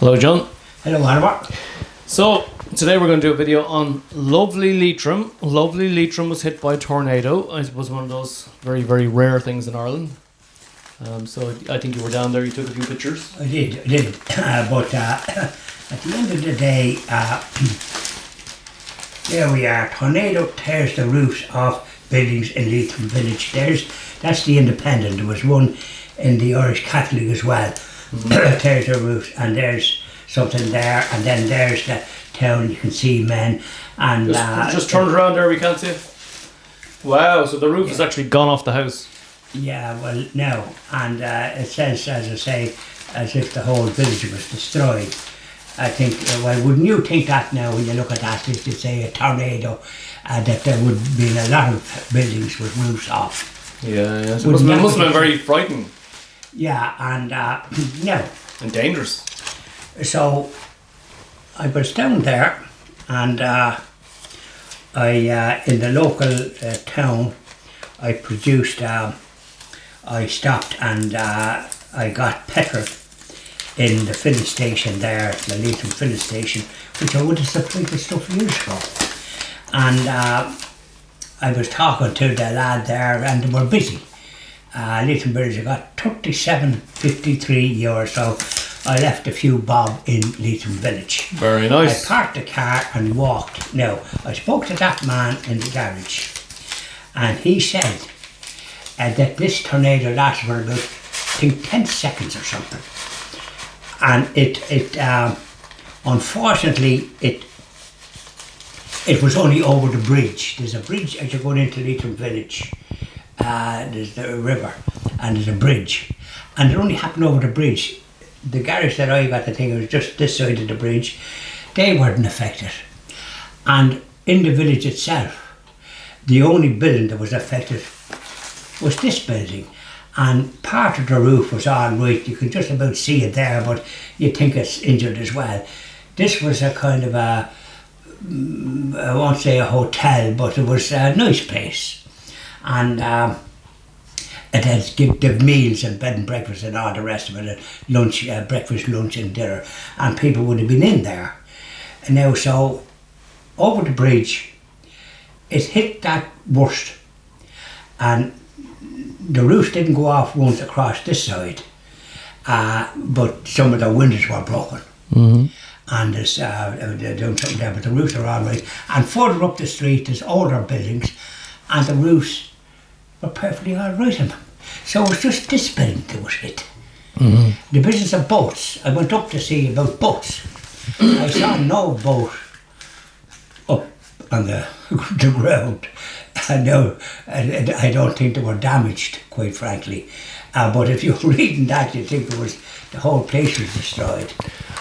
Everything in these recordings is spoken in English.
Hello, John. Hello, Oliver. So, today we're going to do a video on lovely Leitrim. Lovely Leitrim was hit by a tornado. It was one of those very, very rare things in Ireland. So I think you were down there, you took a few pictures. I did. But at the end of the day, there we are. Tornado tears the roofs off buildings in Leitrim village. That's the Independent. There was one in the Irish Catholic as well. Tears the roofs, and there's something there, and then there's the town. You can see men, and just turn it around there. We can't see it. Wow! So the roof has actually gone off the house. Yeah, well, no, and it says, as I say, as if the whole village was destroyed. I think, well, wouldn't you think that now when you look at that, if you say a tornado, that there would be a lot of buildings with roofs off. Yeah. So it must have been very frightening. Yeah, and no. And dangerous. So I was down there, and I in the local town, I produced. I stopped and I got petrol in the filling station there, the Leitrim filling station, which I would have supplied the stuff years ago. And I was talking to the lad there, and they were busy. Leitrim village, I got 37.53 euros, so I left a few bob in Leitrim village. Very nice. I parked the car and walked. Now, I spoke to that man in the garage, and he said that this tornado lasted for about, I think, 10 seconds or something. And it unfortunately, it was only over the bridge. There's a bridge as you're going into Leitrim village. There's the river, and there's a bridge. And it only happened over the bridge. The garage that I got, the thing, was just this side of the bridge. They weren't affected. And in the village itself, the only building that was affected was this building, and part of the roof was all right. You can just about see it there, but you think it's injured as well. This was a kind of a, I won't say a hotel, but it was a nice place, and it had give meals and bed and breakfast and all the rest of it, and lunch, breakfast, lunch and dinner, and people would have been in there. And now, so over the bridge, it hit that worst, and the roof didn't go off once across this side, but some of the windows were broken. And there's they're doing something there, but the roofs are all right. And further up the street, there's older buildings, and the roofs were perfectly all right in them. So it was just this building that was hit. The business of boats, I went up to see about boats. I saw no boat up on the ground. No, I don't think they were damaged, quite frankly. But if you're reading that, you think the whole place was destroyed.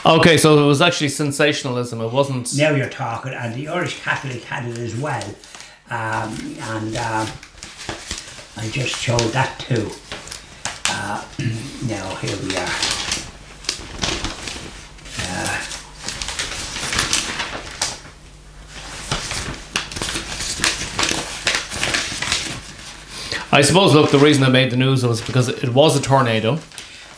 Okay, so it was actually sensationalism. It wasn't. Now you're talking, and the Irish Catholic had it as well. And I just showed that too. Now here we are. I suppose, look, the reason I made the news was because it was a tornado.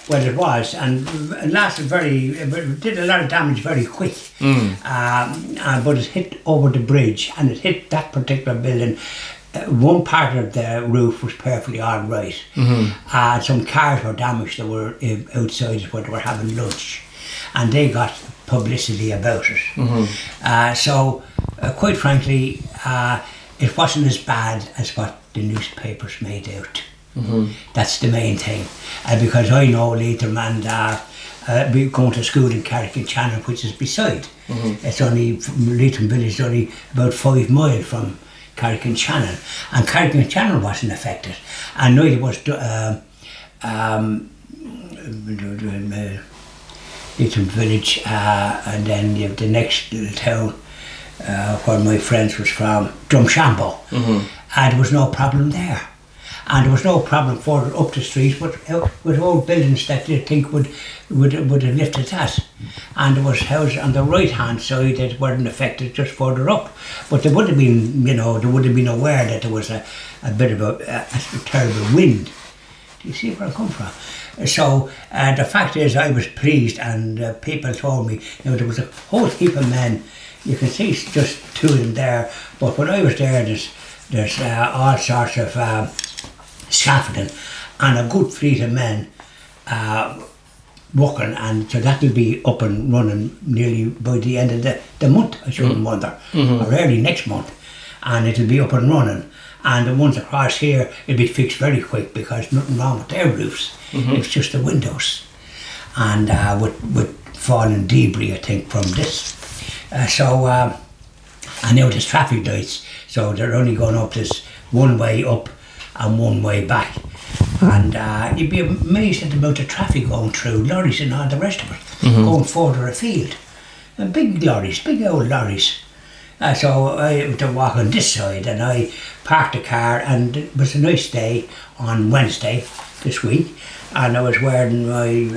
Well, it was, and it lasted it did a lot of damage very quick. But it hit over the bridge, and it hit that particular building. One part of the roof was perfectly all right. Some cars were damaged that were outside where they were having lunch, and they got publicity about it. So, quite frankly, it wasn't as bad as what the newspapers made out. That's the main thing, because I know Leitrim, and we going to school in Carrick-on-Channel, which is beside. It's only, Leitrim village is only about 5 miles from Carrick-on-Channel, and Carrick-on-Channel wasn't affected, and neither was Leitrim village, and then you have the next little town where my friends was from, Drumshambo, and there was no problem there. And there was no problem further up the street with old buildings that you think would have lifted that. And there was houses on the right hand side that weren't affected just further up. But they would have been, they would have been aware that there was a bit of a terrible wind. Do you see where I come from? So the fact is, I was pleased, and people told me, there was a whole heap of men. You can see just two of them there, but when I was there, there's all sorts of scaffolding and a good fleet of men working, and so that will be up and running nearly by the end of the month, I shouldn't wonder, or early next month, and it'll be up and running. And the ones across here, it'll be fixed very quick because nothing wrong with their roofs. It's just the windows, and with falling debris, I think, from this. I know there's traffic lights, so they're only going up this one way up and one way back. And you'd be amazed at the amount of traffic going through, lorries and all the rest of it, going further afield. And big lorries, big old lorries. So I was walking this side, and I parked the car, and it was a nice day on Wednesday this week, and I was wearing my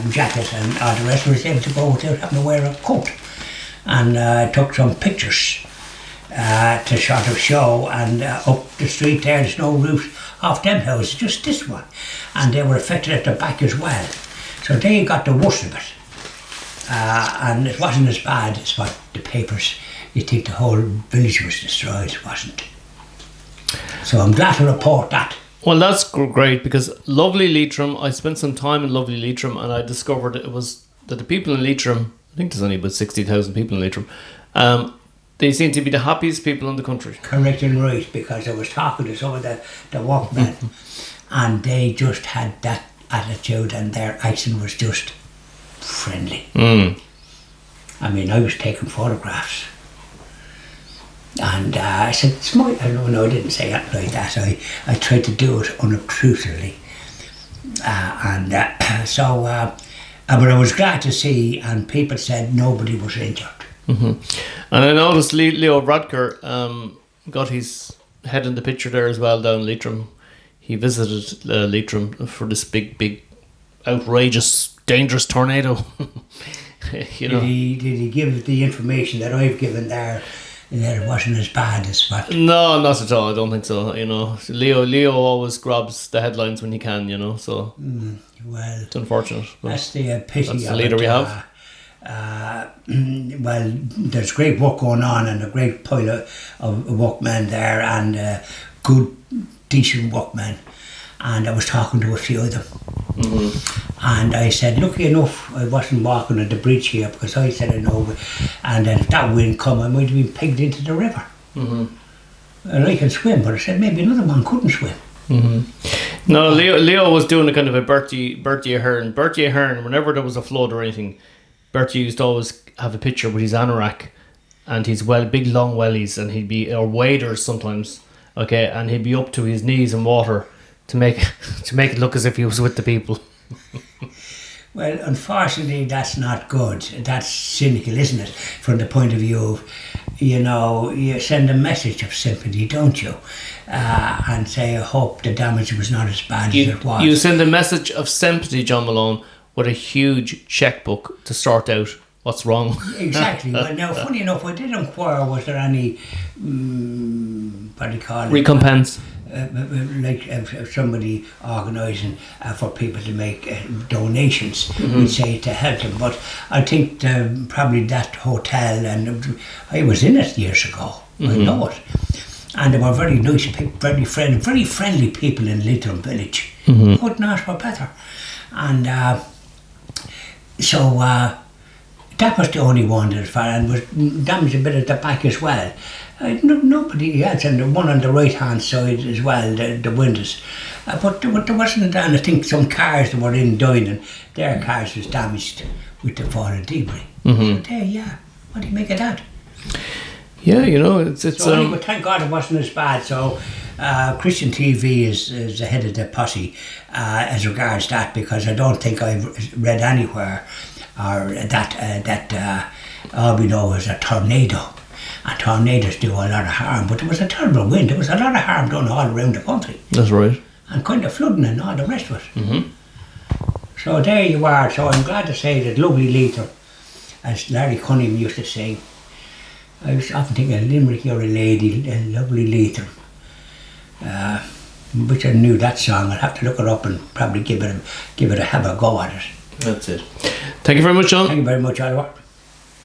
jacket and all the rest. I was able to go without having to wear a coat. And I took some pictures to sort of show, and up the street there's no roofs off them houses, just this one, and they were affected at the back as well. So they got the worst of it, and it wasn't as bad as what the papers, you think the whole village was destroyed. It wasn't. So I'm glad to report that. Well, that's great, because lovely Leitrim, I spent some time in lovely Leitrim, and I discovered it was that the people in Leitrim, I think there's only about 60,000 people in Leitrim, they seem to be the happiest people in the country. Correct and right, because I was talking to some of the workmen, and they just had that attitude, and their accent was just friendly. I mean, I was taking photographs, and I said, "Smile." No, I didn't say it like that. I tried to do it unobtrusively, but I was glad to see, and people said nobody was injured. And I noticed Leo Radker got his head in the picture there as well down Leitrim. He visited Leitrim for this big, outrageous, dangerous tornado. You know. Did he give the information that I've given there, that it wasn't as bad as what? No, not at all. I don't think so. You know, Leo always grabs the headlines when he can. You know, so well, it's unfortunate. That's the pity. That's the leader we have. Well, there's great work going on, and a great pile of workmen there, and good, decent workmen. And I was talking to a few of them, and I said, lucky enough, I wasn't walking on the bridge here, because I said I know, and if that wind come, I might have been pegged into the river. And I can swim, but I said maybe another one couldn't swim. No, Leo was doing a kind of a Bertie Ahern. Bertie Ahern, whenever there was a flood or anything, Bertie used to always have a picture with his anorak and his big long wellies, and he'd be, or waders sometimes, okay, and he'd be up to his knees in water to make it look as if he was with the people. Well, unfortunately, that's not good. That's cynical, isn't it? From the point of view of, you send a message of sympathy, don't you? And say, I hope the damage was not as bad as it was. You send a message of sympathy, John Malone, with a huge checkbook to sort out what's wrong. Exactly. Well, now, funny enough, I did inquire, was there any, what do you call it? Recompense. Like somebody organising for people to make donations, we'd say, to help them. But I think probably that hotel, and I was in it years ago, I know it. And they were very nice people, very friendly people in Leitrim village. Couldn't ask for better. And so that was the only one that was far, and was damaged a bit at the back as well. Nobody else, and the one on the right hand side as well, the windows. But there wasn't, and I think some cars that were in dining, their cars was damaged with the fallen debris. So there, what do you make of that? Yeah, it's so but thank God it wasn't as bad. So Christian TV is ahead of the posse as regards that, because I don't think I've read anywhere or that all we know is a tornado. And tornadoes do a lot of harm, but there was a terrible wind. There was a lot of harm done all around the country. That's right. And kind of flooding and all the rest of it. So there you are. So I'm glad to say that lovely Leitrim, as Larry Cunningham used to say, I was often thinking, Limerick, you're a lady, a lovely Leitrim. Which I knew that song. I'll have to look it up and probably give it a have a go at it. That's it. Thank you very much, John. Thank you very much, Oliver.